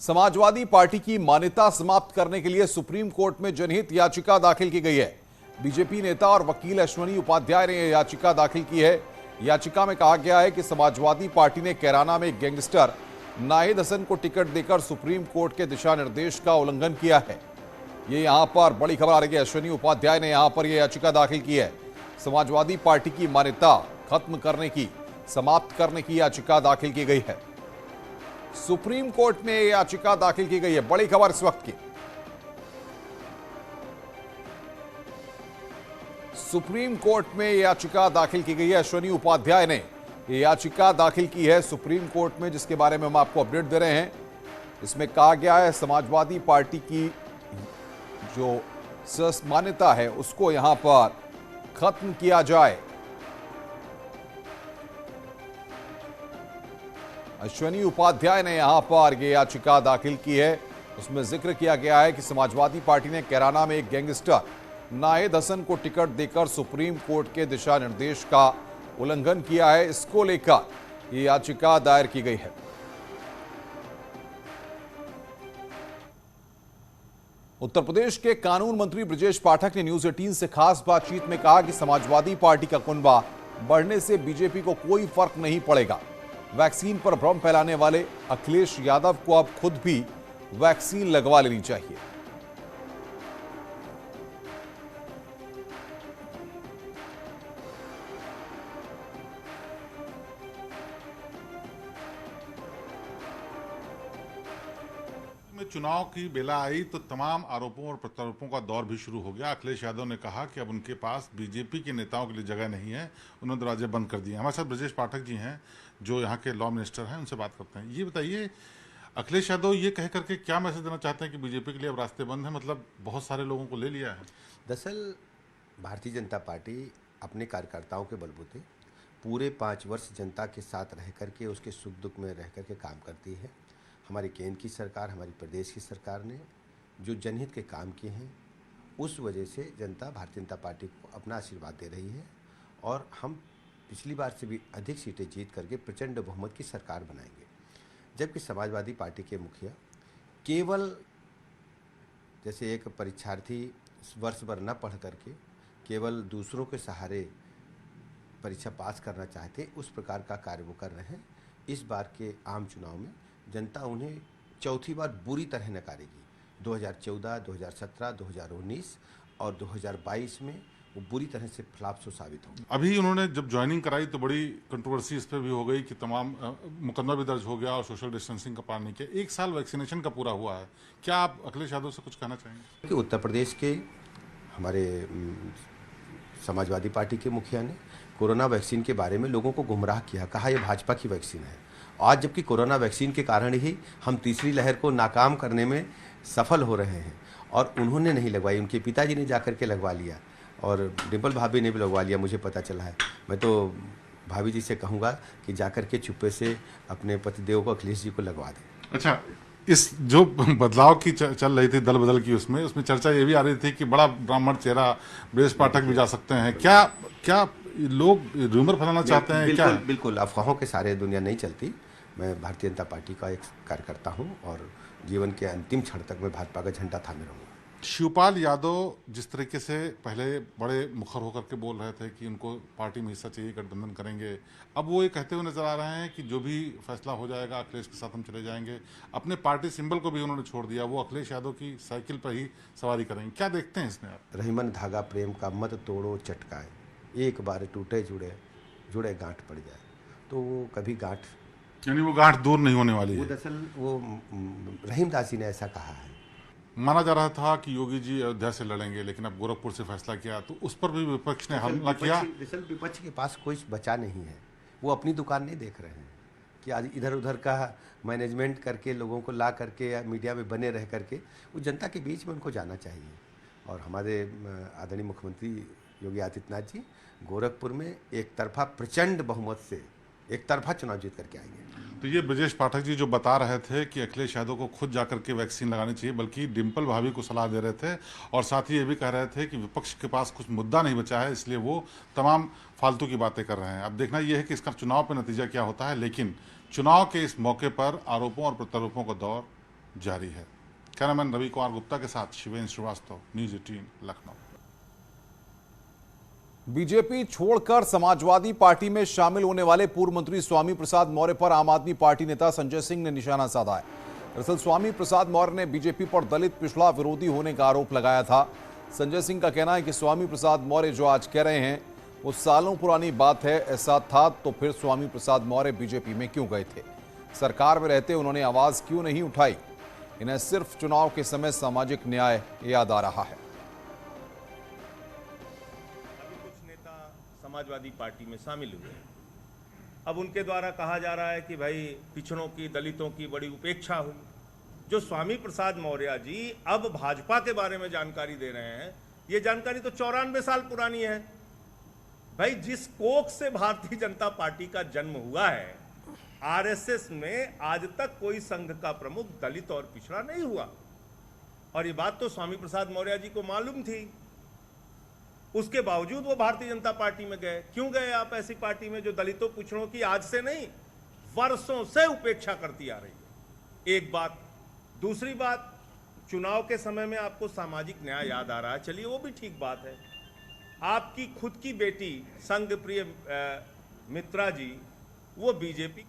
Samajwadi party की मान्यता समाप्त करने के लिए सुप्रीम कोर्ट में जनहित याचिका दाखिल की गई है। बीजेपी नेता और वकील अश्वनी उपाध्याय ने यह याचिका दाखिल की है। याचिका में कहा गया है कि समाजवादी पार्टी ने कैराना में गैंगस्टर नाहिद हसन को टिकट देकर सुप्रीम कोर्ट के दिशा निर्देश का उल्लंघन किया है। ये यहां पर बड़ी खबर आ रही है। अश्वनी उपाध्याय ने यहां पर यह याचिका दाखिल की है। समाजवादी पार्टी की मान्यता खत्म करने की, समाप्त करने की याचिका दाखिल की गई है। सुप्रीम कोर्ट में याचिका दाखिल की गई है। बड़ी खबर इस वक्त की, सुप्रीम कोर्ट में याचिका दाखिल की गई है। अश्वनी उपाध्याय ने याचिका दाखिल की है सुप्रीम कोर्ट में, जिसके बारे में हम आपको अपडेट दे रहे हैं। इसमें कहा गया है समाजवादी पार्टी की जो मान्यता है उसको यहां पर खत्म किया जाए। अश्वनी उपाध्याय ने यहां पर यह याचिका दाखिल की है। उसमें जिक्र किया गया है कि समाजवादी पार्टी ने कैराना में एक गैंगस्टर नाहिद हसन को टिकट देकर सुप्रीम कोर्ट के दिशा निर्देश का उल्लंघन किया है। इसको लेकर यह याचिका दायर की गई है। उत्तर प्रदेश के कानून मंत्री ब्रजेश पाठक ने न्यूज 18 से खास बातचीत में कहा कि समाजवादी पार्टी का कुनबा बढ़ने से बीजेपी को कोई फर्क नहीं पड़ेगा। वैक्सीन पर भ्रम फैलाने वाले अखिलेश यादव को अब खुद भी वैक्सीन लगवा लेनी चाहिए। चुनाव की बेला आई तो तमाम आरोपों और प्रत्यारोपों का दौर भी शुरू हो गया। अखिलेश यादव ने कहा कि अब उनके पास बीजेपी के नेताओं के लिए जगह नहीं है, उन्होंने दरवाजे बंद कर दिए। हमारे साथ ब्रजेश पाठक जी हैं जो यहाँ के लॉ मिनिस्टर हैं, उनसे बात करते हैं। ये बताइए, अखिलेश यादव ये कह करके क्या मैसेज देना चाहते हैं कि बीजेपी के लिए अब रास्ते बंद है? मतलब बहुत सारे लोगों को ले लिया है। दरअसल भारतीय जनता पार्टी अपने कार्यकर्ताओं के बलबूते पूरे 5 वर्ष जनता के साथ रह करके, उसके सुख दुख में रह करके काम करती है। हमारी केंद्र की सरकार, हमारी प्रदेश की सरकार ने जो जनहित के काम किए हैं, उस वजह से जनता भारतीय जनता पार्टी को अपना आशीर्वाद दे रही है और हम पिछली बार से भी अधिक सीटें जीत करके प्रचंड बहुमत की सरकार बनाएंगे। जबकि समाजवादी पार्टी के मुखिया केवल जैसे एक परीक्षार्थी वर्ष भर न पढ़ करके केवल दूसरों के सहारे परीक्षा पास करना चाहते, उस प्रकार का कार्य वो कर रहे हैं। इस बार के आम चुनाव में जनता उन्हें चौथी बार बुरी तरह नकारेगी। 2014, 2017, 2019 और 2022 में वो बुरी तरह से फ्लॉप साबित होगी। अभी उन्होंने जब ज्वाइनिंग कराई तो बड़ी कंट्रोवर्सी इस पर भी हो गई कि तमाम मुकदमा भी दर्ज हो गया और सोशल डिस्टेंसिंग का पालन नहीं किया। 1 साल वैक्सीनेशन का पूरा हुआ है, क्या आप अखिलेश यादव से कुछ कहना चाहेंगे? कि उत्तर प्रदेश के हमारे समाजवादी पार्टी के मुखिया ने कोरोना वैक्सीन के बारे में लोगों को गुमराह किया, कहा यह भाजपा की वैक्सीन है। आज जबकि कोरोना वैक्सीन के कारण ही हम तीसरी लहर को नाकाम करने में सफल हो रहे हैं और उन्होंने नहीं लगवाई, उनके पिताजी ने जाकर के लगवा लिया और डिम्पल भाभी ने भी लगवा लिया, मुझे पता चला है। मैं तो भाभी जी से कहूँगा कि जाकर के चुप्पे से अपने पतिदेव को, अखिलेश जी को लगवा दें। अच्छा, इस जो बदलाव की चल रही थी दल बदल की, उसमें चर्चा ये भी आ रही थी कि बड़ा ब्राह्मण चेहरा ब्रजेश पाठक भी जा सकते हैं। क्या लोग रूमर फैलाना चाहते हैं? बिल्कुल, क्या? बिल्कुल अफवाहों के सारे दुनिया नहीं चलती। मैं भारतीय जनता पार्टी का एक कार्यकर्ता हूं और जीवन के अंतिम क्षण तक मैं भाजपा का झंडा थामे रहूंगा। शिवपाल यादव जिस तरीके से पहले बड़े मुखर होकर के बोल रहे थे कि उनको पार्टी में हिस्सा चाहिए, गठबंधन करेंगे, अब वो ये कहते हुए नजर आ रहे हैं कि जो भी फैसला हो जाएगा अखिलेश के साथ हम चले जाएंगे। अपने पार्टी सिंबल को भी उन्होंने छोड़ दिया, वो अखिलेश यादव की साइकिल पर ही सवारी करेंगे। क्या देखते हैं इसमें आप? रहीमन धागा प्रेम का मत तोड़ो चटकाए, एक बार टूटे जुड़े गांठ पड़ जाए। तो वो कभी गांठ, यानी वो गांठ दूर नहीं होने वाली है। दरअसल वो रहीमदास जी ने ऐसा कहा है। माना जा रहा था कि योगी जी अयोध्या से लड़ेंगे, लेकिन अब गोरखपुर से फैसला किया तो उस पर भी विपक्ष ने हमला किया। विपक्ष के पास कोई बचा नहीं है, वो अपनी दुकान नहीं देख रहे हैं कि आज इधर उधर का मैनेजमेंट करके लोगों को ला करके या मीडिया में बने रह करके, वो जनता के बीच में उनको जाना चाहिए। और हमारे आदरणीय मुख्यमंत्री योगी आदित्यनाथ जी गोरखपुर में एक तरफा प्रचंड बहुमत से एक तरफा चुनाव जीत करके आएंगे। तो ये ब्रजेश पाठक जी जो बता रहे थे कि अखिलेश यादव को खुद जाकर के वैक्सीन लगानी चाहिए, बल्कि डिम्पल भाभी को सलाह दे रहे थे और साथ ही ये भी कह रहे थे कि विपक्ष के पास कुछ मुद्दा नहीं बचा है, इसलिए वो तमाम फालतू की बातें कर रहे हैं। अब देखना यह है कि इसका चुनाव पर नतीजा क्या होता है, लेकिन चुनाव के इस मौके पर आरोपों और प्रत्यारोपों का दौर जारी है। कैमरामैन रवि कुमार गुप्ता के साथ शिवेंद्र श्रीवास्तव, न्यूज 18 लखनऊ। बीजेपी छोड़कर समाजवादी पार्टी में शामिल होने वाले पूर्व मंत्री स्वामी प्रसाद मौर्य पर आम आदमी पार्टी नेता संजय सिंह ने निशाना साधा है। दरअसल स्वामी प्रसाद मौर्य ने बीजेपी पर दलित पिछड़ा विरोधी होने का आरोप लगाया था। संजय सिंह का कहना है कि स्वामी प्रसाद मौर्य जो आज कह रहे हैं वो सालों पुरानी बात है। ऐसा था तो फिर स्वामी प्रसाद मौर्य बीजेपी में क्यों गए थे? सरकार में रहते उन्होंने आवाज क्यों नहीं उठाई? इन्हें सिर्फ चुनाव के समय सामाजिक न्याय याद आ रहा है। समाजवादी पार्टी में शामिल हुए, अब उनके द्वारा कहा जा रहा है कि भाई पिछड़ों की, दलितों की बड़ी उपेक्षा हुई। जो स्वामी प्रसाद मौर्य जी अब भाजपा के बारे में जानकारी दे रहे हैं, ये जानकारी तो 94 साल पुरानी है। भाई जिस कोख से भारतीय जनता पार्टी का जन्म हुआ है, आरएसएस में आज तक कोई संघ का प्रमुख दलित और पिछड़ा नहीं हुआ, और ये बात तो स्वामी प्रसाद मौर्य जी को मालूम थी। उसके बावजूद वो भारतीय जनता पार्टी में गए। क्यों गए आप ऐसी पार्टी में जो दलितों पिछड़ों की आज से नहीं वर्षों से उपेक्षा करती आ रही है? एक बात। दूसरी बात, चुनाव के समय में आपको सामाजिक न्याय याद आ रहा है, चलिए वो भी ठीक बात है। आपकी खुद की बेटी संघ प्रिय मित्रा जी वो बीजेपी